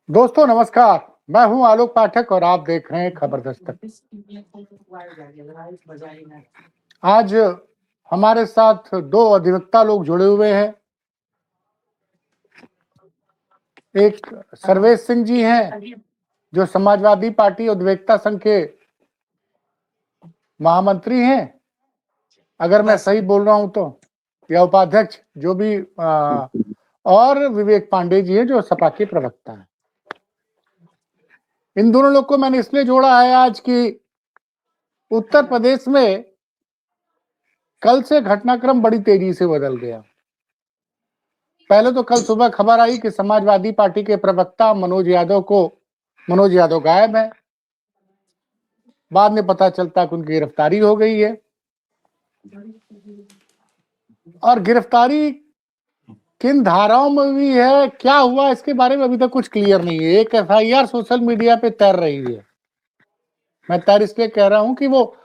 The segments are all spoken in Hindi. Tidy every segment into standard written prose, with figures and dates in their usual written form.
दोस्तों नमस्कार। मैं हूं आलोक पाठक और आप देख रहे हैं खबर दस्तक। आज हमारे साथ दो अधिवक्ता लोग जुड़े हुए हैं। एक सर्वेश सिंह जी हैं जो समाजवादी पार्टी अधिवक्ता संघ के महामंत्री हैं, अगर मैं सही बोल रहा हूं तो, या उपाध्यक्ष जो भी और विवेक पांडे जी हैं जो सपा के प्रवक्ता हैं। इन दोनों लोग को मैंने इसलिए जोड़ा है आज कि उत्तर प्रदेश में कल से घटनाक्रम बड़ी तेजी से बदल गया। पहले तो कल सुबह खबर आई कि समाजवादी पार्टी के प्रवक्ता मनोज यादव गायब है। बाद में पता चलता कि उनकी गिरफ्तारी हो गई है और गिरफ्तारी किन धाराओं में भी है, क्या हुआ इसके बारे में अभी तक कुछ क्लियर नहीं है। एक एफआईआर सोशल मीडिया पे तैर रही है। मैं तैर इसलिए कह रहा हूं कि वो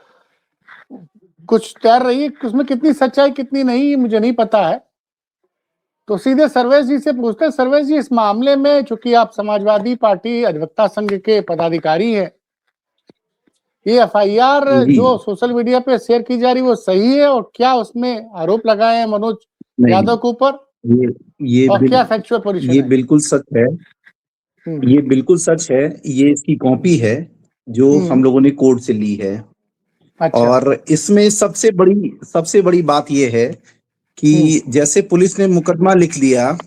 कुछ तैर रही है, उसमें कितनी सच्चाई कितनी नहीं मुझे नहीं पता है। तो सीधे सर्वेश जी से पूछते हैं। सर्वेश जी, इस मामले में चूंकि आप समाजवादी पार्टी अधिवक्ता संघ के पदाधिकारी हैं, ये एफआईआर जो सोशल मीडिया पे शेयर की जा रही है वो सही है? और क्या उसमें आरोप लगाए हैं मनोज यादव के ऊपर? और क्या फैक्चुअल पोजीशन है? ये बिल्कुल सच है। ये बिल्कुल सच है। ये इसकी कॉपी है जो हम लोगों ने कोर्ट से ली है। अच्छा। और इसमें सबसे बड़ी बात ये है कि जैसे पुलिस ने मुकदमा लिख लिया,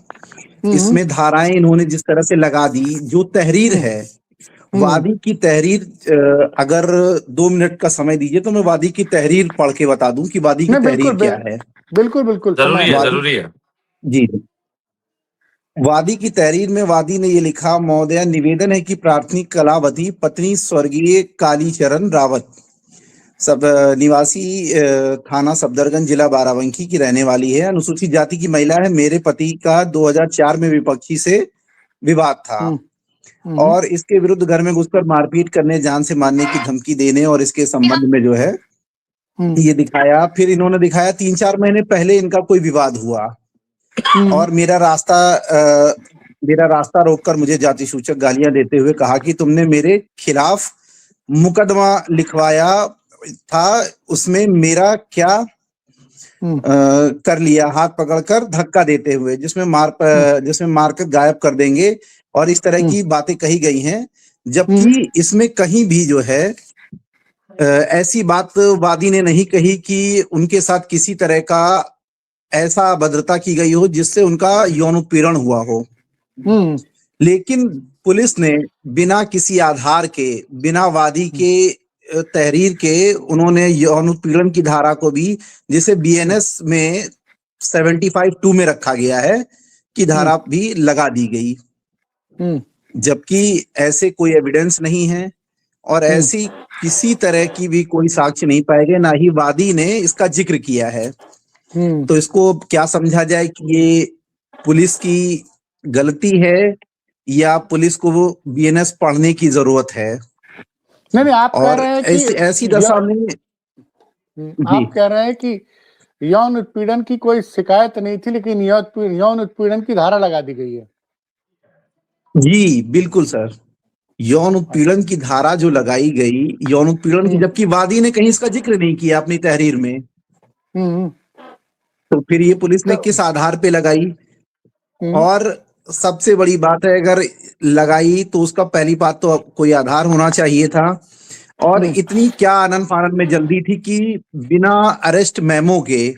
इसमें धाराएं इन्होंने जिस तरह से लगा दी, जो तहरीर है, वादी की तहरीर, अगर 2 मिनट का समय दीजिए तो मैं वादी की तहरीर पढ़ के बता दूं कि वादी की तहरीर क्या है। बिल्कुल जरूरी है जी। वादी की तहरीर में वादी ने ये लिखा, महोदया निवेदन है कि प्राथमिक कलावती पत्नी स्वर्गीय कालीचरण रावत सब निवासी थाना सफदरगंज जिला बाराबंकी की रहने वाली है, अनुसूचित जाति की महिला है। मेरे पति का 2004 में विपक्षी से विवाद था और इसके विरुद्ध घर में घुसकर मारपीट करने, जान से मारने की धमकी देने और इसके संबंध में जो है ये दिखाया। फिर इन्होंने दिखाया 3-4 महीने पहले इनका कोई विवाद हुआ और मेरा रास्ता रोककर मुझे जाति सूचक गालियां देते हुए कहा कि तुमने मेरे खिलाफ मुकदमा लिखवाया था, उसमें मेरा क्या कर लिया, हाथ पकड़कर धक्का देते हुए, जिसमें मारकर गायब कर देंगे और इस तरह की बातें कही गई हैं। जबकि इसमें कहीं भी जो है ऐसी बात वादी ने नहीं कही कि उनके साथ किसी तरह का ऐसा अभद्रता की गई हो जिससे उनका यौन उत्पीड़न हुआ हो। लेकिन पुलिस ने बिना किसी आधार के, बिना वादी के तहरीर के, उन्होंने यौन उत्पीड़न की धारा को भी, जिसे बीएनएस में 75(2) में रखा गया है, की धारा भी लगा दी गई। जबकि ऐसे कोई एविडेंस नहीं है और ऐसी किसी तरह की भी कोई साक्ष्य नहीं पाए गए, ना ही वादी ने इसका जिक्र किया है। तो इसको क्या समझा जाए कि ये पुलिस की गलती है या पुलिस को वो बीएनएस पढ़ने की जरूरत है? नहीं, आप कह रहे हैं कि ऐसी दशा में आप कह रहे हैं कि यौन उत्पीड़न की कोई शिकायत नहीं थी, लेकिन यौन उत्पीड़न की धारा लगा दी गई है। जी बिल्कुल सर, यौन उत्पीड़न की धारा जो लगाई गई, यौन उत्पीड़न की, जबकि वादी ने कहीं इसका जिक्र नहीं किया अपनी तहरीर में। तो फिर ये पुलिस ने किस आधार पे लगाई? और सबसे बड़ी बात है, अगर लगाई तो उसका पहली बात तो कोई आधार होना चाहिए था। और इतनी क्या आनन फानन में जल्दी थी कि बिना अरेस्ट मेमो के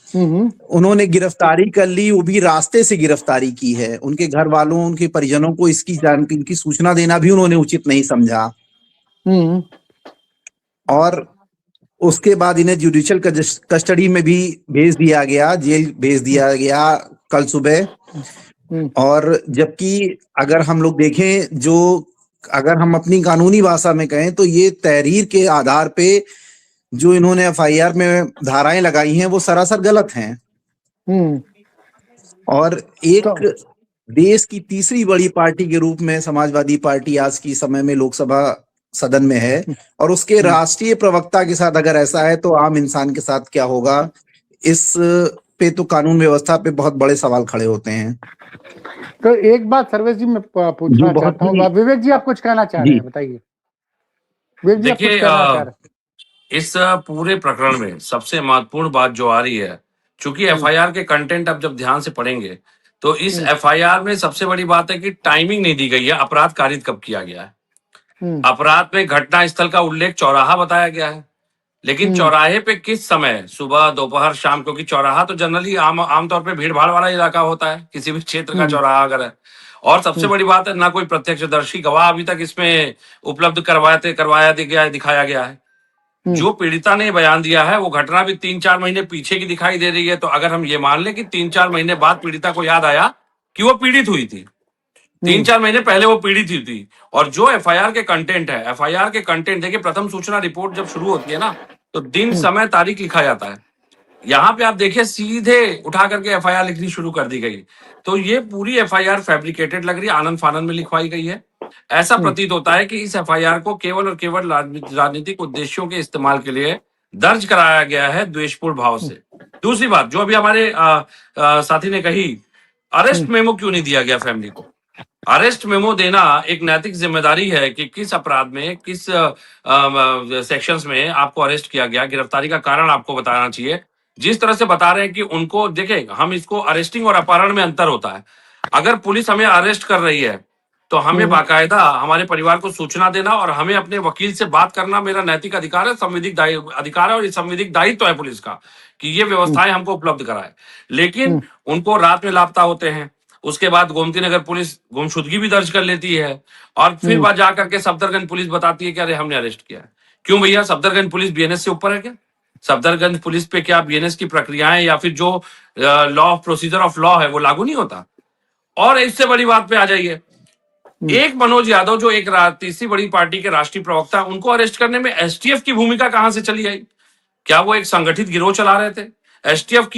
उन्होंने गिरफ्तारी कर ली, वो भी रास्ते से गिरफ्तारी की है। उनके घर वालों, उनके परिजनों को इनकी सूचना देना भी उन्होंने उचित नहीं समझा। और उसके बाद इन्हें जुडिशियल कस्टडी में भी भेज दिया गया, जेल भेज दिया गया कल सुबह। और जबकि अगर हम लोग देखें, अगर हम अपनी कानूनी भाषा में कहें तो ये तहरीर के आधार पे जो इन्होंने एफआईआर में धाराएं लगाई हैं वो सरासर गलत हैं। और एक देश की तीसरी बड़ी पार्टी के रूप में समाजवादी पार्टी आज की समय में लोकसभा सदन में है और उसके राष्ट्रीय प्रवक्ता के साथ अगर ऐसा है तो आम इंसान के साथ क्या होगा? इस पे तो कानून व्यवस्था पे बहुत बड़े सवाल खड़े होते हैं। तो एक बात सर्वेश जी मैं पूछना चाहता हूँ, विवेक जी आप कुछ कहना चाह रहे हैं, बताइए विवेक जी आप कुछ कहना चाह रहे हैं। इस पूरे प्रकरण में सबसे महत्वपूर्ण बात जो आ रही है, चूंकि एफआईआर के कंटेंट अब जब ध्यान से पढ़ेंगे तो इस एफआईआर में सबसे बड़ी बात है कि टाइमिंग नहीं दी गई है, अपराध कारित कब किया गया है। अपराध में घटना स्थल का उल्लेख चौराहा बताया गया है, लेकिन चौराहे पे किस समय, सुबह, दोपहर, शाम, क्योंकि चौराहा तो जनरली आमतौर पे भीड़ भाड़ वाला इलाका होता है, किसी भी क्षेत्र का चौराहा अगर है। और सबसे बड़ी बात है, ना कोई प्रत्यक्षदर्शी गवाह अभी तक इसमें उपलब्ध दिखाया गया है। जो पीड़िता ने बयान दिया है वो घटना भी 3-4 महीने पीछे की दिखाई दे रही है। तो अगर हम ये मान लें कि 3-4 महीने बाद पीड़िता को याद आया कि वो पीड़ित हुई थी, 3-4 महीने पहले वो पीड़ित हुई थी, और जो एफआईआर के कंटेंट है, एफआईआर के कंटेंट देखिए, प्रथम सूचना रिपोर्ट जब शुरू होती है ना तो दिन, समय, तारीख लिखा जाता है। यहाँ पे आप देखिए सीधे उठा करके एफआईआर लिखनी शुरू कर दी गई। तो ये पूरी एफआईआर फैब्रिकेटेड लग रही है, आनंद फानंद में लिखवाई गई है। ऐसा प्रतीत होता है कि इस एफआईआर को केवल और केवल राजनीतिक उद्देश्यों के इस्तेमाल के लिए दर्ज कराया गया है, द्वेषपूर्ण भाव से। दूसरी बात जो अभी हमारे साथी ने कही, अरेस्ट मेमो क्यों नहीं दिया गया फैमिली को? अरेस्ट मेमो देना एक नैतिक जिम्मेदारी है कि किस अपराध में, किस सेक्शंस में आपको अरेस्ट किया गया, गिरफ्तारी का कारण आपको बताना चाहिए। जिस तरह से बता रहे हैं कि उनको देखें, हम इसको अरेस्टिंग और अपहरण में अंतर होता है। अगर पुलिस हमें अरेस्ट कर रही है तो हमें बाकायदा हमारे परिवार को सूचना देना और हमें अपने वकील से बात करना मेरा नैतिक अधिकार है, संवैधानिक अधिकार है, और ये संवैधानिक दायित्व है पुलिस का कि ये व्यवस्थाएं हमको उपलब्ध कराए। लेकिन उनको रात में लापता होते हैं, उसके बाद गोमती नगर पुलिस गुमशुदगी भी दर्ज कर लेती है, और फिर बाद जाकर के सफदरगंज पुलिस बताती है कि अरे हमने अरेस्ट किया है। क्यों भैया, सफदरगंज पुलिस बीएनएस से ऊपर है क्या? सफदरगंज पुलिस पे क्या बीएनएस की प्रक्रियाएं या फिर जो law of procedure of law है वो लागू नहीं होता? और इससे बड़ी बात पे आ जाइए, एक मनोज यादव जो एक तीसरी बड़ी पार्टी के राष्ट्रीय प्रवक्ता, उनको अरेस्ट करने में एसटीएफ की भूमिका कहां से चली आई? क्या वो एक संगठित गिरोह चला रहे थे? एसटीएफ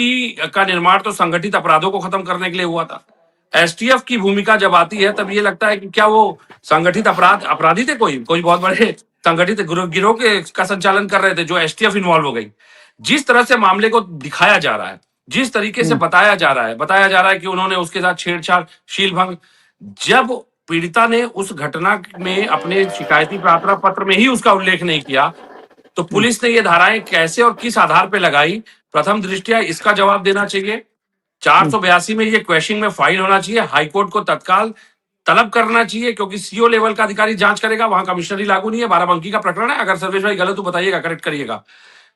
का निर्माण तो संगठित अपराधों को खत्म करने के लिए हुआ था। एसटीएफ की भूमिका जब आती है तब ये लगता है कि क्या वो संगठित अपराधी थे, कोई बहुत बड़े संगठित गिरोह का संचालन कर रहे थे जो एसटीएफ इन्वॉल्व हो गई। जिस तरह से मामले को दिखाया जा रहा है, जिस तरीके से बताया जा रहा है कि उन्होंने उसके साथ छेड़छाड़, शील भंग, जब पीड़िता ने उस घटना में अपने शिकायती प्रार्थना पत्र में ही उसका उल्लेख नहीं किया, तो पुलिस ने ये धाराएं कैसे और किस आधार पर लगाई? प्रथम दृष्टया इसका जवाब देना चाहिए। 482 में ये क्वेश्चन में फाइल होना चाहिए, हाईकोर्ट को तत्काल तलब करना चाहिए, क्योंकि सीओ लेवल का अधिकारी जांच करेगा, वहां कमिश्नरी लागू नहीं है। बाराबंकी का प्रकरण है, अगर सर्वेश भाई गलत तो बताइएगा, करेक्ट करिएगा,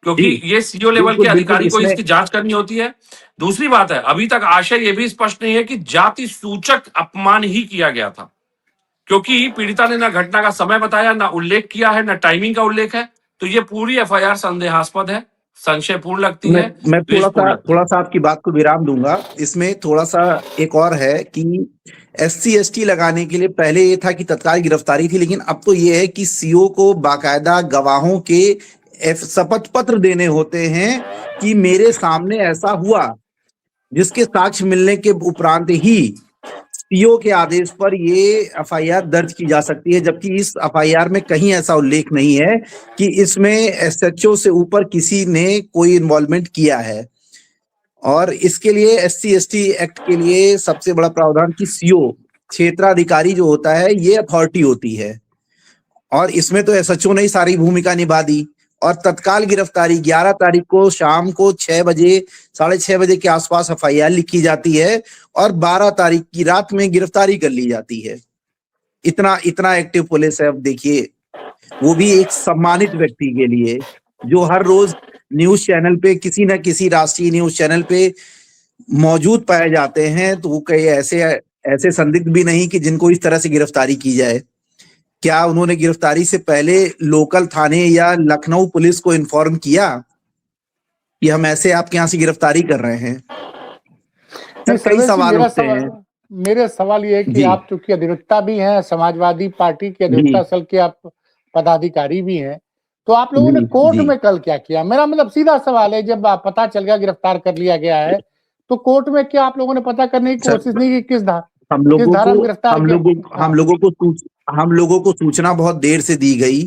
क्योंकि ये सीओ लेवल के अधिकारी को इसकी जांच करनी होती है। दूसरी बात है, अभी तक आशय ये भी स्पष्ट नहीं है कि जाति सूचक अपमान ही किया गया था, क्योंकि पीड़िता ने ना घटना का समय बताया, ना उल्लेख किया है, ना टाइमिंग का उल्लेख है। तो ये पूरी एफआईआर संदेहास्पद है, संशयपूर्ण लगती है। मैं थोड़ा सा आपकी बात को विराम दूंगा। इसमें थोड़ा सा एक और है कि एससी एसटी लगाने के लिए पहले ये था कि तत्काल गिरफ्तारी थी, लेकिन अब तो ये है कि सीओ को बाकायदा गवाहों के शपथ पत्र देने होते हैं कि मेरे सामने ऐसा हुआ, जिसके साक्ष्य मिलने के उपरांत ही सीओ के आदेश पर ये एफआईआर दर्ज की जा सकती है। जबकि इस एफआईआर में कहीं ऐसा उल्लेख नहीं है कि इसमें एसएचओ से ऊपर किसी ने कोई इन्वॉल्वमेंट किया है। और इसके लिए एससी एसटी एक्ट के लिए सबसे बड़ा प्रावधान कि सीओ, क्षेत्राधिकारी जो होता है, ये अथॉरिटी होती है, और इसमें तो एसएचओ ने ही सारी भूमिका निभा दी। और तत्काल गिरफ्तारी 11 तारीख को शाम को 6 बजे, 6:30 बजे के आसपास एफआईआर लिखी जाती है और 12 तारीख की रात में गिरफ्तारी कर ली जाती है। इतना एक्टिव पुलिस है। अब देखिए, वो भी एक सम्मानित व्यक्ति के लिए जो हर रोज न्यूज चैनल पे, किसी न किसी राष्ट्रीय न्यूज चैनल पे मौजूद पाए जाते हैं, तो वो कई ऐसे संदिग्ध भी नहीं कि जिनको इस तरह से गिरफ्तारी की जाए। क्या उन्होंने गिरफ्तारी से पहले लोकल थाने या लखनऊ पुलिस को इन्फॉर्म किया कि हम ऐसे आपके यहाँ से गिरफ्तारी कर रहे हैं? कई सवाल उठते हैं। मेरे सवाल ये है कि आप चूंकि अधिवक्ता भी हैं, समाजवादी पार्टी के अधिवक्ता सेल के आप पदाधिकारी भी हैं, तो आप लोगों ने कोर्ट में कल क्या किया? मेरा मतलब सीधा सवाल है, जब पता चल गया गिरफ्तार कर लिया गया है, तो कोर्ट में क्या आप लोगों ने पता करने की कोशिश नहीं की किस धारा में गिरफ्तार? हम लोगों को सूचना बहुत देर से दी गई।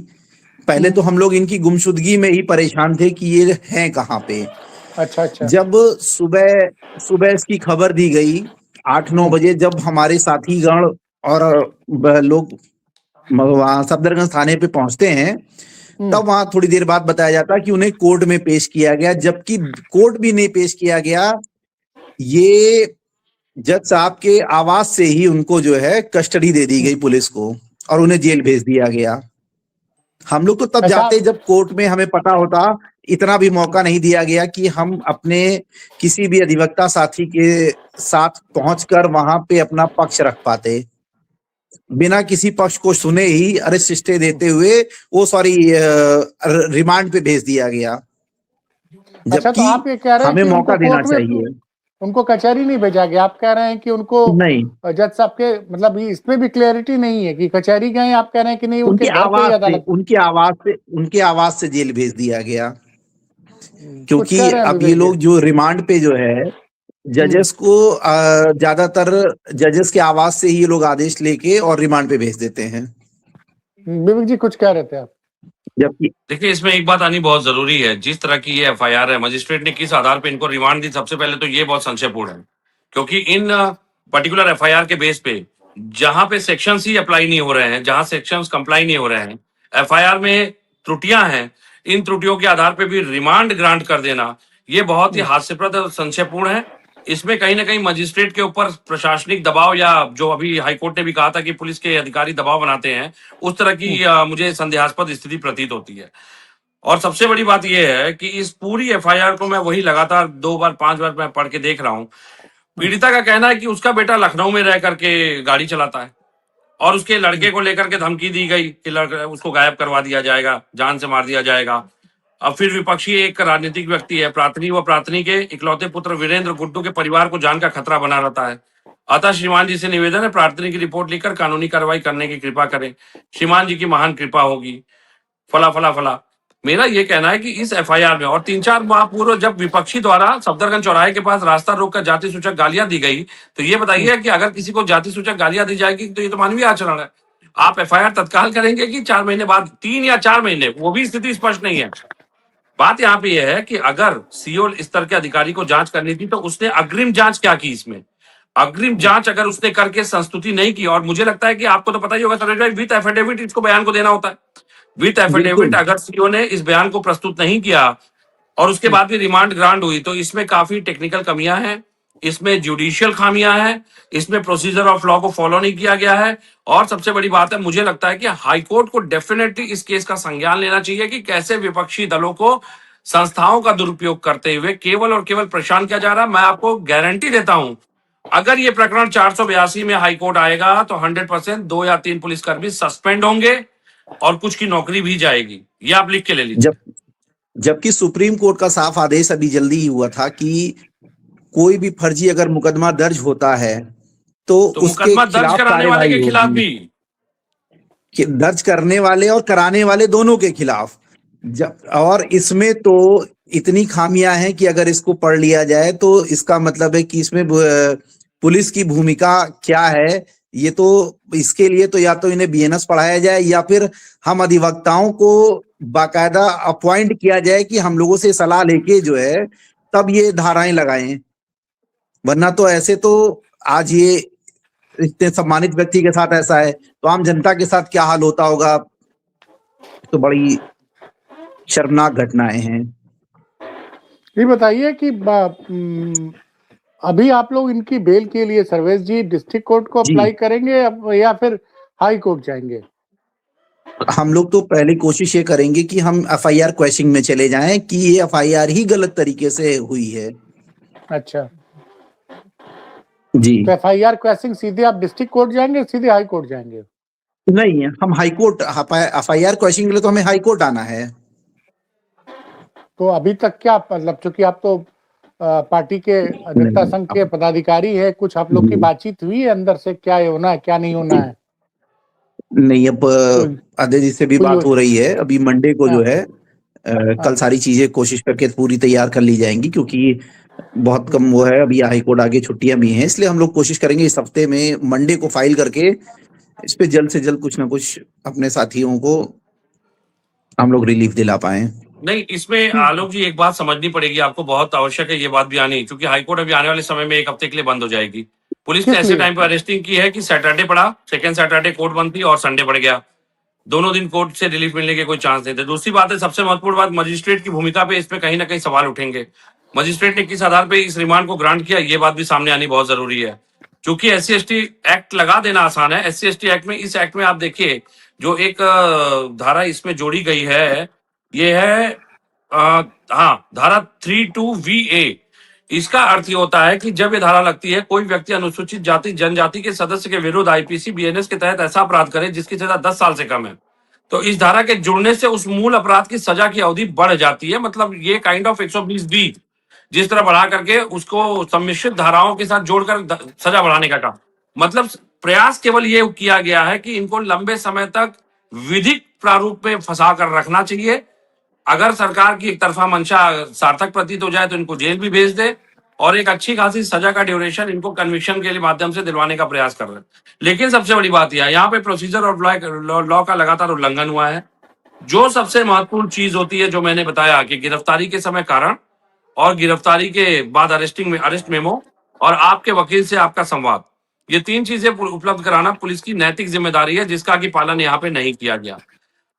पहले तो हम लोग इनकी गुमशुदगी में ही परेशान थे कि ये हैं कहाँ पे। अच्छा अच्छा। जब सुबह सुबह इसकी खबर दी गई 8-9 बजे, जब हमारे साथीगण और लोग वहां सफदरगंज थाने पे पहुंचते हैं, तब वहां थोड़ी देर बाद बताया जाता है कि उन्हें कोर्ट में पेश किया गया, जबकि कोर्ट भी नहीं पेश किया गया। ये जज साहब के आवाज से ही उनको जो है कस्टडी दे दी गई पुलिस को और उन्हें जेल भेज दिया गया। हम लोग तो तब अच्छा जाते जब कोर्ट में हमें पता होता, इतना भी मौका नहीं दिया गया कि हम अपने किसी भी अधिवक्ता साथी के साथ पहुंचकर वहां पे अपना पक्ष रख पाते। बिना किसी पक्ष को सुने ही अरेस्ट स्टे देते हुए रिमांड पे भेज दिया गया, अच्छा, तो जबकि आप ये कह रहे हैं हमें कि मौका उनको देना कोर्ट में चाहिए। उनको कचहरी नहीं भेजा गया। आप कह रहे हैं कि उनको नहीं, जज साहब के मतलब इसमें भी क्लैरिटी नहीं है कि कचहरी गए। आप कह रहे हैं कि नहीं, उनके घर पे ही अदालत। उनके आवाज से जेल भेज दिया गया, कुछ क्योंकि कह रहे हैं अब ये विवेक जी। लोग जो रिमांड पे जो है जजेस को ज्यादातर जजेस के आवाज से ही ये लोग आदेश लेके और रिमांड पे भेज देते हैं। विवेक जी कुछ कह रहे थे आप। जबकि देखिए, इसमें एक बात आनी बहुत जरूरी है। जिस तरह की ये एफआईआर है, मजिस्ट्रेट ने किस आधार पे इनको रिमांड दी, सबसे पहले तो ये बहुत संशयपूर्ण है, क्योंकि इन पर्टिकुलर एफआईआर के बेस पे जहां पे सेक्शंस ही अप्लाई नहीं हो रहे हैं, जहां सेक्शंस कंप्लाई नहीं हो रहे हैं, एफआईआर में त्रुटियां हैं, इन त्रुटियों के आधार पे भी रिमांड ग्रांट कर देना, ये बहुत ही हास्यप्रद और संशयपूर्ण है। इसमें कहीं ना कहीं मजिस्ट्रेट के ऊपर प्रशासनिक दबाव, या जो अभी हाईकोर्ट ने भी कहा था कि पुलिस के अधिकारी दबाव बनाते हैं, उस तरह की मुझे संदेहास्पद स्थिति प्रतीत होती है। और सबसे बड़ी बात यह है कि इस पूरी एफआईआर को मैं वही लगातार 2 बार 5 बार मैं पढ़ के देख रहा हूं। पीड़िता का कहना है कि उसका बेटा लखनऊ में रह करके गाड़ी चलाता है और उसके लड़के को लेकर के धमकी दी गई कि उसको गायब करवा दिया जाएगा, जान से मार दिया जाएगा। अब फिर विपक्षी एक राजनीतिक व्यक्ति है, प्रार्थनी व प्रार्थनी के इकलौते पुत्र वीरेंद्र गुड्डू के परिवार को जान का खतरा बना रहता है। अतः श्रीमान जी से निवेदन है, प्रार्थनी की रिपोर्ट लेकर कानूनी कार्रवाई करने की कृपा करें, श्रीमान जी की महान कृपा होगी, फला फला फला। मेरा ये कहना है कि इस एफआईआर में, और 3-4 माह पूर्व जब विपक्षी द्वारा सफदरगंज चौराहे के पास रास्ता रोककर जाति सूचक गालियां दी गई, तो ये बताइए कि अगर किसी को जाति सूचक गालियां दी जाएगी तो ये तो मानवीय आचरण है। आप एफआईआर तत्काल करेंगे कि 4 महीने बाद, 3 या 4 महीने, वो भी स्थिति स्पष्ट नहीं है। बात यहाँ पे यह है कि अगर सीओ स्तर के अधिकारी को जांच करनी थी तो उसने अग्रिम जांच क्या की? इसमें अग्रिम जांच अगर उसने करके संस्तुति नहीं की, और मुझे लगता है कि आपको तो पता ही होगा सरोज भाई, विद एफिडेविट इसको बयान को देना होता है। विद एफिडेविट अगर सीओ ने इस बयान को प्रस्तुत नहीं किया और उसके बाद भी रिमांड ग्रांट हुई, तो इसमें काफी टेक्निकल कमियां हैं, इसमें जुडिशियल खामियां हैं, इसमें प्रोसीजर ऑफ लॉ को फॉलो नहीं किया गया है। और सबसे बड़ी बात है, मुझे लगता है कि हाईकोर्ट को डेफिनेटली इस केस का संज्ञान लेना चाहिए कि कैसे विपक्षी दलों को संस्थाओं का दुरुपयोग करते हुए केवल और केवल परेशान किया जा रहा है। मैं आपको गारंटी देता हूं, अगर ये प्रकरण 482 में हाईकोर्ट आएगा तो 100% 2 या 3 पुलिसकर्मी सस्पेंड होंगे और कुछ की नौकरी भी जाएगी। ये आप लिख के ले लीजिए। जबकि सुप्रीम कोर्ट का साफ आदेश अभी जल्दी ही हुआ था कि कोई भी फर्जी अगर मुकदमा दर्ज होता है तो उसके मुकदमा दर्ज कराने वाले के खिलाफ भी, दर्ज करने वाले और कराने वाले दोनों के खिलाफ। और इसमें तो इतनी खामियां हैं कि अगर इसको पढ़ लिया जाए तो इसका मतलब है कि इसमें पुलिस की भूमिका क्या है। ये तो इसके लिए तो या तो इन्हें बीएनएस पढ़ाया जाए या फिर हम अधिवक्ताओं को बाकायदा अपॉइंट किया जाए कि हम लोगों से सलाह लेके जो है तब ये धाराएं लगाएं, वरना तो ऐसे तो आज ये इतने सम्मानित व्यक्ति के साथ ऐसा है तो आम जनता के साथ क्या हाल होता होगा। तो बड़ी शर्मनाक घटनाएं हैं। ये बताइए कि अभी आप लोग इनकी बेल के लिए सर्वेश जी डिस्ट्रिक्ट कोर्ट को अप्लाई करेंगे या फिर हाई कोर्ट जाएंगे? हम लोग तो पहली कोशिश ये करेंगे कि हम एफआईआर क्वेश्चनिंग में चले जाएं कि ये एफआईआर ही गलत तरीके से हुई है। अच्छा जी, तो एफआईआर क्वेश्चनिंग सीधे आप डिस्ट्रिक्ट कोर्ट जाएंगे, सीधे हाई कोर्ट जाएंगे? नहीं, हम हाई कोर्ट, एफआईआर क्वेश्चनिंग के लिए तो हमें हाई कोर्ट आना है। तो अभी तक क्या मतलब, चूंकि आप तो पार्टी के अधिवक्ता संघ के पदाधिकारी है, कुछ आप लोग की बातचीत हुई है अंदर से, क्या होना है क्या नहीं होना है? नहीं, अब अजय जी से भी बात हो रही है। अभी मंडे को जो है कल सारी चीजें कोशिश करके पूरी तैयार कर ली जाएंगी, क्योंकि बहुत कम वो है, अभी हाई कोर्ट आगे छुट्टियां भी हैं, इसलिए हम लोग कोशिश करेंगे इस हफ्ते में मंडे को फाइल करके इस पे जल्द से जल्द कुछ ना कुछ अपने साथियों को हम लोग रिलीफ दिला पाए। नहीं, इसमें आलोक जी एक बात समझनी पड़ेगी आपको, बहुत आवश्यक है ये बात भी आनी, क्योंकि हाईकोर्ट अभी आने वाले समय में 1 हफ्ते के लिए बंद हो जाएगी। पुलिस ने किस ऐसे लिए? टाइम पर अरेस्टिंग की है कि सैटरडे पड़ा, सेकंड सैटरडे कोर्ट बंद थी और संडे पड़ गया। दोनों दिन कोर्ट से रिलीफ मिलने के कोई चांस नहीं थे। दूसरी बात है, सबसे महत्वपूर्ण बात, मजिस्ट्रेट की भूमिका पे इसमें कहीं ना कहीं सवाल उठेंगे। मजिस्ट्रेट ने किस आधार पे इस रिमांड को ग्रांट किया, ये बात भी सामने आनी बहुत जरूरी है। क्योंकि SC/ST एक्ट लगा देना आसान है। SC/ST एक्ट में, इस एक्ट में आप देखिए जो एक धारा इसमें जोड़ी गई है, ये है हाँ, धारा 32VA। इसका अर्थ ये होता है कि जब ये धारा लगती है, कोई व्यक्ति अनुसूचित जाति जनजाति के सदस्य के विरुद्ध IPC BNS के तहत ऐसा अपराध करे जिसकी सजा 10 साल से कम है, तो इस धारा के जुड़ने से उस मूल अपराध की सजा की अवधि बढ़ जाती है। मतलब ये काइंड ऑफ 120B जिस तरह बढ़ा करके उसको सम्मिश्रित धाराओं के साथ जोड़कर सजा बढ़ाने का काम, मतलब प्रयास केवल ये किया गया है कि इनको लंबे समय तक विधिक प्रारूप में फंसा कर रखना चाहिए। अगर सरकार की एक तरफा मंशा सार्थक प्रतीत हो जाए तो इनको जेल भी भेज दे और एक अच्छी खासी सजा का ड्यूरेशन इनको कन्विक्शन के माध्यम से दिलवाने का प्रयास कर रहे हैं। लेकिन सबसे बड़ी बात यह है, यहाँ पे प्रोसीजर और लॉ का लगातार उल्लंघन हुआ है। जो सबसे महत्वपूर्ण चीज होती है, जो मैंने बताया कि गिरफ्तारी के समय कारण और गिरफ्तारी के बाद अरेस्ट मेमो और आपके वकील से आपका संवाद, ये 3 चीजें उपलब्ध कराना पुलिस की नैतिक जिम्मेदारी है, जिसका कि पालन यहाँ पे नहीं किया गया।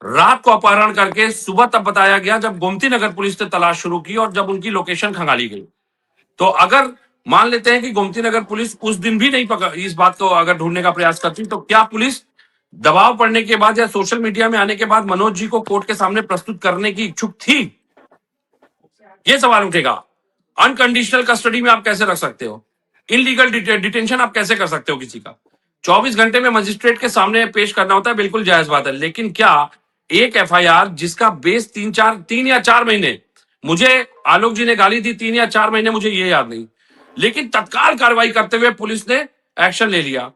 रात को अपहरण करके सुबह तब बताया गया जब गोमती नगर पुलिस ने तलाश शुरू की और जब उनकी लोकेशन खंगाली गई। तो अगर मान लेते हैं कि गोमती नगर पुलिस उस दिन भी नहीं इस बात को अगर ढूंढने का प्रयास करती, तो क्या पुलिस दबाव पड़ने के बाद या सोशल मीडिया में आने के बाद मनोज जी को कोर्ट के सामने प्रस्तुत करने की इच्छुक थी? यह सवाल उठेगा। अनकंडीशनल कस्टडी में आप कैसे रख सकते हो? इनलीगल डिटेंशन आप कैसे कर सकते हो किसी का? 24 घंटे में मजिस्ट्रेट के सामने पेश करना होता है, बिल्कुल जायज बात है। लेकिन क्या एक FIR जिसका बेस 3 या 4 महीने, मुझे आलोक जी ने गाली दी 3 या 4 महीने, मुझे ये याद नहीं, लेकिन तत्काल कार्रवाई करते हुए पुलिस ने एक्शन ले लिया।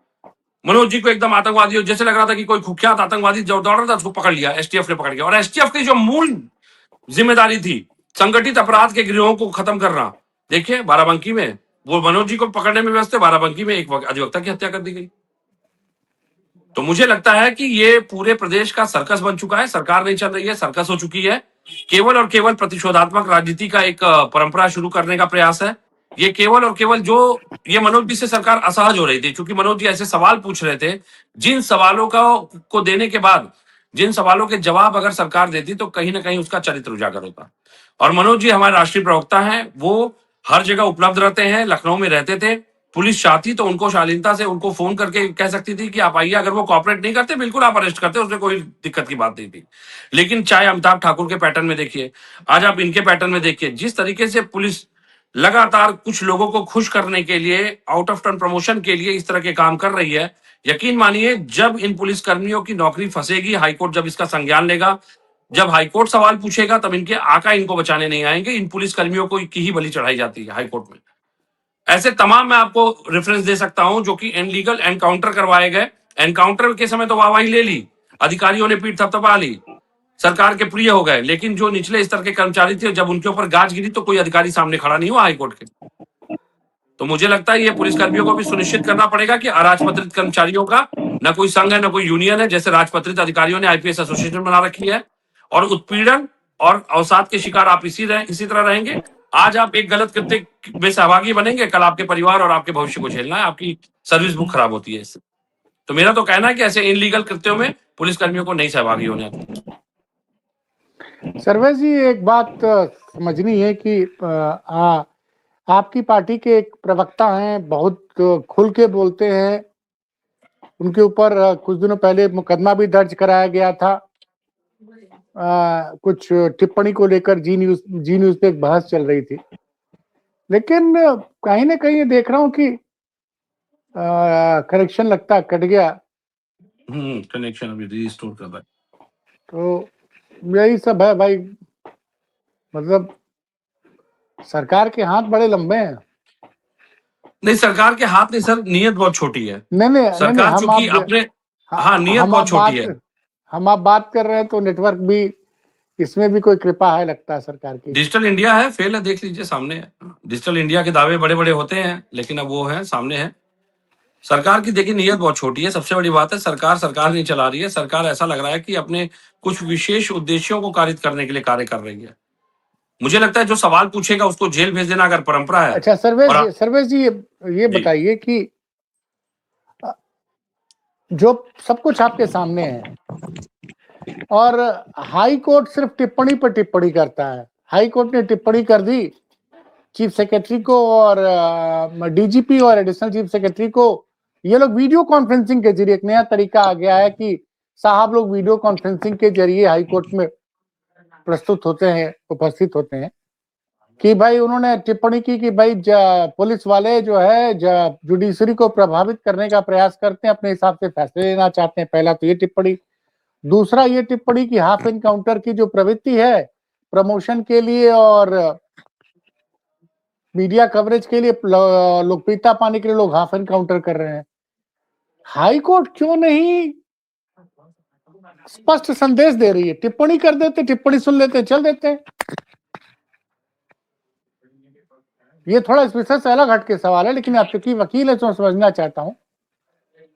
मनोज जी को एकदम आतंकवादी जैसे लग रहा था कि कोई कुख्यात आतंकवादी जो दौड़ रहा था उसको पकड़ लिया, STF ने पकड़ लिया। और STF की जो मूल जिम्मेदारी थी संगठित अपराध के गिरोहों को खत्म करना, देखिए बाराबंकी में वो मनोज जी को पकड़ने में व्यस्त थे, बाराबंकी में एक अधिवक्ता की हत्या कर दी गई। तो मुझे लगता है कि ये पूरे प्रदेश का सर्कस बन चुका है, सरकार नहीं चल रही है, सर्कस हो चुकी है। केवल और केवल प्रतिशोधात्मक राजनीति का एक परंपरा शुरू करने का प्रयास है। ये केवल और केवल जो ये मनोज जी से सरकार असहज हो रही थी, क्योंकि मनोज जी ऐसे सवाल पूछ रहे थे जिन सवालों को देने के बाद, जिन सवालों के जवाब अगर सरकार देती तो कहीं ना कहीं उसका चरित्र उजागर होता। और मनोज जी हमारे राष्ट्रीय प्रवक्ता हैं, वो हर जगह उपलब्ध रहते हैं, लखनऊ में रहते थे। पुलिस चाहती तो उनको शालीनता से उनको फोन करके कह सकती थी कि आप आइए, अगर वो कॉपरेट नहीं करते बिल्कुल आप अरेस्ट करते, उसमें कोई दिक्कत की बात नहीं थी। लेकिन चाहे अमिताभ ठाकुर के पैटर्न में देखिए, आज आप इनके पैटर्न में देखिए, जिस तरीके से पुलिस लगातार कुछ लोगों को खुश करने के लिए, आउट ऑफ टर्न प्रमोशन के लिए इस तरह के काम कर रही है। यकीन मानिए जब इन पुलिस कर्मियों की नौकरी फंसेगी, हाईकोर्ट जब इसका संज्ञान लेगा, जब हाईकोर्ट सवाल पूछेगा, तब इनके आका इनको बचाने नहीं आएंगे। इन पुलिस कर्मियों को की ही बलि चढ़ाई जाती है हाईकोर्ट में। ऐसे तमाम मैं आपको रेफरेंस दे सकता हूं जो कि इनलीगल एनकाउंटर करवाए गए। एनकाउंटर के समय तो वाहवाही ले ली, अधिकारियों ने पीठ थपथपा ली, सरकार के प्रिय हो गए, लेकिन जो निचले स्तर के कर्मचारी थे, जब उनके ऊपर गाज गिरी तो कोई अधिकारी सामने खड़ा नहीं हुआ हाईकोर्ट के। तो मुझे लगता है ये पुलिसकर्मियों को भी सुनिश्चित करना पड़ेगा कि अराजपत्रित कर्मचारियों का न कोई संघ है न कोई यूनियन है, जैसे राजपत्रित अधिकारियों ने IPS एसोसिएशन बना रखी है। और उत्पीड़न और अवसाद के शिकार आप इसी तरह रहेंगे। आज आप एक गलत कृत्य में सहभागी बनेंगे, कल आपके परिवार और आपके भविष्य को झेलना है, आपकी सर्विस बुक खराब होती है इससे। तो मेरा तो कहना है कि ऐसे इनलीगल कृत्यों में पुलिसकर्मियों को नहीं सहभागी होने दें। सर्वेश जी, एक बात समझनी है कि आपकी पार्टी के एक प्रवक्ता हैं, बहुत खुल के बोलते हैं, उनके ऊपर कुछ दिनों पहले मुकदमा भी दर्ज कराया गया था। कुछ टिप्पणी को लेकर जी न्यूज पे एक बहस चल रही थी, लेकिन कहीं ना कहीं देख रहा हूं कि कनेक्शन लगता कट गया। कनेक्शन अभी रीस्टोर कर रहा है। तो यही सब है भाई, मतलब सरकार के हाथ बड़े लंबे हैं। नहीं, सरकार के हाथ नहीं सर, नीयत बहुत छोटी है। नहीं, सरकार चूंकि अपने नीयत बहुत छोटी है। हम आप बात कर रहे हैं तो नेटवर्क भी, इसमें भी कोई कृपा है लगता है सरकार की। डिजिटल इंडिया है, फेल है, देख लीजिए सामने है। डिजिटल इंडिया के दावे बड़े बड़े होते हैं, लेकिन अब वो है सामने है। सरकार की देखिए नीयत बहुत छोटी है। सबसे बड़ी बात है सरकार नहीं चला रही है। सरकार ऐसा लग रहा है कि अपने कुछ विशेष उद्देश्यों को कारित करने के लिए कार्य कर रही है। मुझे लगता है जो सवाल पूछेगा उसको जेल भेज देना अगर परंपरा है। अच्छा सर्वेश जी ये जी। बताइए कि जो सब कुछ आपके सामने है और हाई कोर्ट सिर्फ टिप्पणी पर टिप्पणी करता है। हाई कोर्ट ने टिप्पणी कर दी चीफ सेक्रेटरी को और डीजीपी और एडिशनल चीफ सेक्रेटरी को। ये लोग वीडियो कॉन्फ्रेंसिंग के जरिए, एक नया तरीका आ गया है कि साहब लोग वीडियो कॉन्फ्रेंसिंग के जरिए हाई कोर्ट में प्रस्तुत होते हैं, उपस्थित होते हैं कि भाई उन्होंने टिप्पणी की कि भाई पुलिस वाले जो है जुडिशरी को प्रभावित करने का प्रयास करते हैं, अपने हिसाब से फैसले लेना चाहते हैं। पहला तो ये टिप्पणी। दूसरा ये टिप्पणी की हाफ एनकाउंटर की जो प्रवृत्ति है प्रमोशन के लिए और मीडिया कवरेज के लिए, लोकप्रियता पाने के लिए लोग हाफ एनकाउंटर कर रहे हैं। हाई कोर्ट क्यों नहीं स्पष्ट संदेश दे रही है? टिप्पणी कर देते, टिप्पणी सुन लेते, चल देते हैं। ये थोड़ा इस विषय से अलग हटके सवाल है, लेकिन आप चूंकि वकील है तो समझना चाहता हूं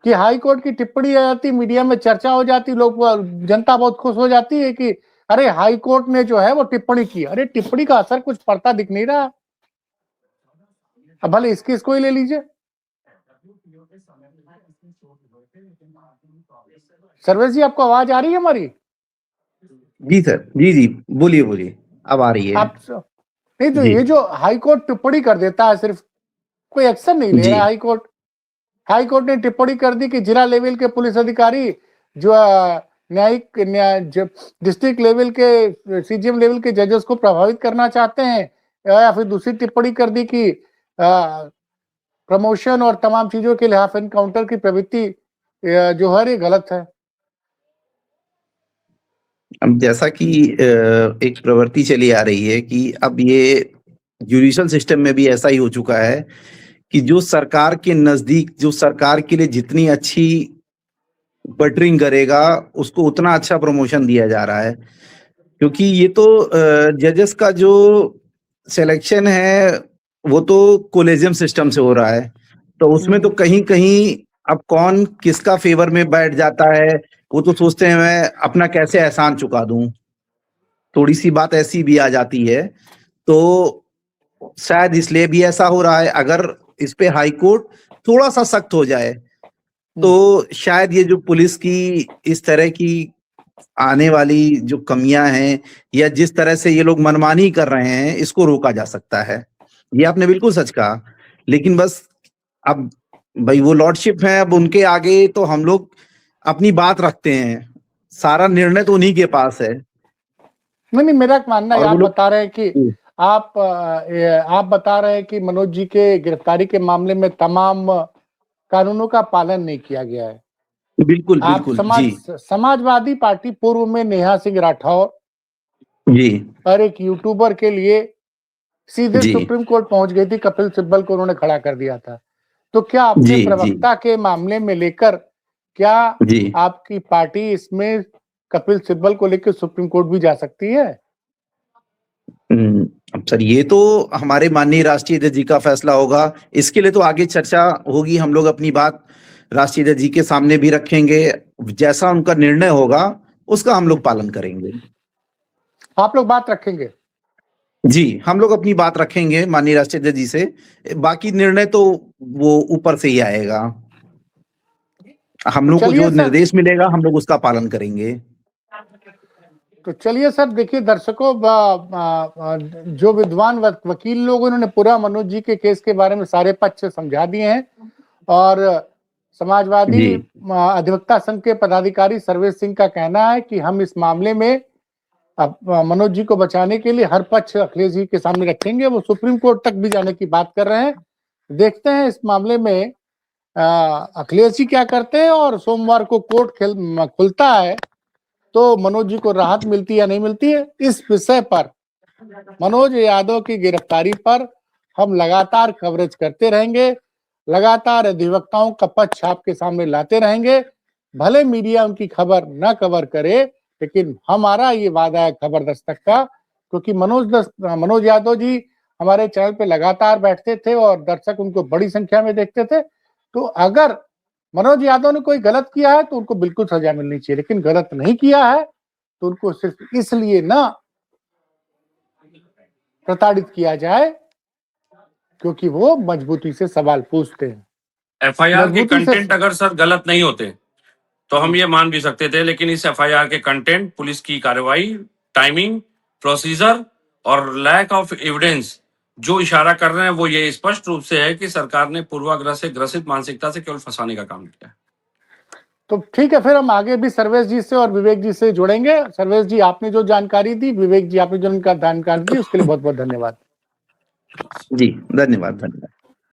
कि हाई कोर्ट की टिप्पणी आ जाती, मीडिया में चर्चा हो जाती, लोग, जनता बहुत खुश हो जाती है कि अरे हाई कोर्ट ने जो है वो टिप्पणी की। अरे टिप्पणी का असर कुछ पड़ता दिख नहीं रहा। अब भले इस केस को ही ले लीजिए। सर्वेश जी आपको आवाज आ रही है हमारी? जी सर, जी बोलिए, अब आ रही है। आप नहीं तो ये जो हाई कोर्ट टिप्पणी कर देता है, सिर्फ कोई एक्शन नहीं ले रहा हाई कोर्ट ने टिप्पणी कर दी कि जिला लेवल के पुलिस अधिकारी जो डिस्ट्रिक्ट लेवल के सीजीएम लेवल के जजेस को प्रभावित करना चाहते हैं, या फिर दूसरी टिप्पणी कर दी कि प्रमोशन और तमाम चीजों के लिए हाफ एनकाउंटर की प्रवृत्ति जो है ये गलत है। अब जैसा कि एक प्रवृत्ति चली आ रही है कि अब ये जुडिशल सिस्टम में भी ऐसा ही हो चुका है कि जो सरकार के नजदीक, जो सरकार के लिए जितनी अच्छी बटरिंग करेगा उसको उतना अच्छा प्रमोशन दिया जा रहा है। क्योंकि ये तो जजेस का जो सिलेक्शन है वो तो कोलेजियम सिस्टम से हो रहा है, तो उसमें तो कहीं कहीं अब कौन किसका फेवर में बैठ जाता है वो तो सोचते हैं मैं अपना कैसे एहसान चुका दूं, थोड़ी सी बात ऐसी भी आ जाती है। तो शायद इसलिए भी ऐसा हो रहा है। अगर इस पे हाई कोर्ट थोड़ा सा सख्त हो जाए तो शायद ये जो पुलिस की इस तरह की आने वाली जो कमियां हैं या जिस तरह से ये लोग मनमानी कर रहे हैं इसको रोका जा सकता है। ये आपने बिल्कुल सच कहा। लेकिन बस अब भाई वो लॉर्डशिप है, अब उनके आगे तो हम लोग अपनी बात रखते हैं, सारा निर्णय तो उन्हीं के पास है। नहीं, मेरा मानना है, आप बता रहे हैं कि आप बता रहे हैं कि मनोज जी के गिरफ्तारी के मामले में तमाम कानूनों का पालन नहीं किया गया है। बिल्कुल समाजवादी पार्टी पूर्व में नेहा सिंह राठौर जी और एक यूट्यूबर के लिए सीधे सुप्रीम कोर्ट पहुंच गई थी, कपिल सिब्बल को उन्होंने खड़ा कर दिया था। तो क्या अपने प्रवक्ता के मामले में लेकर क्या आपकी पार्टी इसमें कपिल सिब्बल को लेकर सुप्रीम कोर्ट भी जा सकती है? अब सर ये तो हमारे माननीय राष्ट्रीय अध्यक्ष जी का फैसला होगा। इसके लिए तो आगे चर्चा होगी, हम लोग अपनी बात राष्ट्रीय अध्यक्ष जी के सामने भी रखेंगे। जैसा उनका निर्णय होगा उसका हम लोग पालन करेंगे। आप लोग बात रखेंगे? जी, हम लोग अपनी बात रखेंगे माननीय राष्ट्रीय अध्यक्ष जी से। बाकी निर्णय तो वो ऊपर से ही आएगा। हम लोग को जो निर्देश मिलेगा हम लोग उसका पालन करेंगे। तो चलिए सर, देखिए दर्शकों, जो विद्वान वकील लोग उन्होंने पूरा मनोज जी के केस के बारे में सारे पक्ष समझा दिए हैं और समाजवादी अधिवक्ता संघ के पदाधिकारी सर्वेश सिंह का कहना है कि हम इस मामले में मनोज जी को बचाने के लिए हर पक्ष अखिलेश जी के सामने रखेंगे। वो सुप्रीम कोर्ट तक भी जाने की बात कर रहे हैं। देखते हैं इस मामले में अखिलेश जी क्या करते हैं और सोमवार को कोर्ट खुलता है तो मनोज जी को राहत मिलती या नहीं मिलती है। इस विषय पर, मनोज यादव की गिरफ्तारी पर हम लगातार कवरेज करते रहेंगे, लगातार अधिवक्ताओं का पक्ष आपके सामने लाते रहेंगे। भले मीडिया उनकी खबर न कवर करे, लेकिन हमारा ये वादा है खबर दस्तक का, क्योंकि मनोज यादव जी हमारे चैनल पे लगातार बैठते थे और दर्शक उनको बड़ी संख्या में देखते थे। तो अगर मनोज यादव ने कोई गलत किया है तो उनको बिल्कुल सजा मिलनी चाहिए, लेकिन गलत नहीं किया है तो उनको सिर्फ इसलिए ना प्रताड़ित किया जाए क्योंकि वो मजबूती से सवाल पूछते हैं। एफआईआर के मजबूती से कंटेंट अगर सर गलत नहीं होते तो हम ये मान भी सकते थे, लेकिन इस एफआईआर के कंटेंट, पुलिस की कार्रवाई, टाइमिंग, प्रोसीजर और लैक ऑफ एविडेंस जो इशारा कर रहे हैं वो ये स्पष्ट रूप से है कि सरकार ने पूर्वाग्रह से ग्रसित मानसिकता से केवल फंसाने का काम किया है। तो ठीक है, फिर हम आगे भी सर्वेश जी से और विवेक जी से जुड़ेंगे। सर्वेश जी आपने जो जानकारी दी, विवेक जी आपने जो जानकारी दी, उसके लिए बहुत बहुत धन्यवाद। जी धन्यवाद।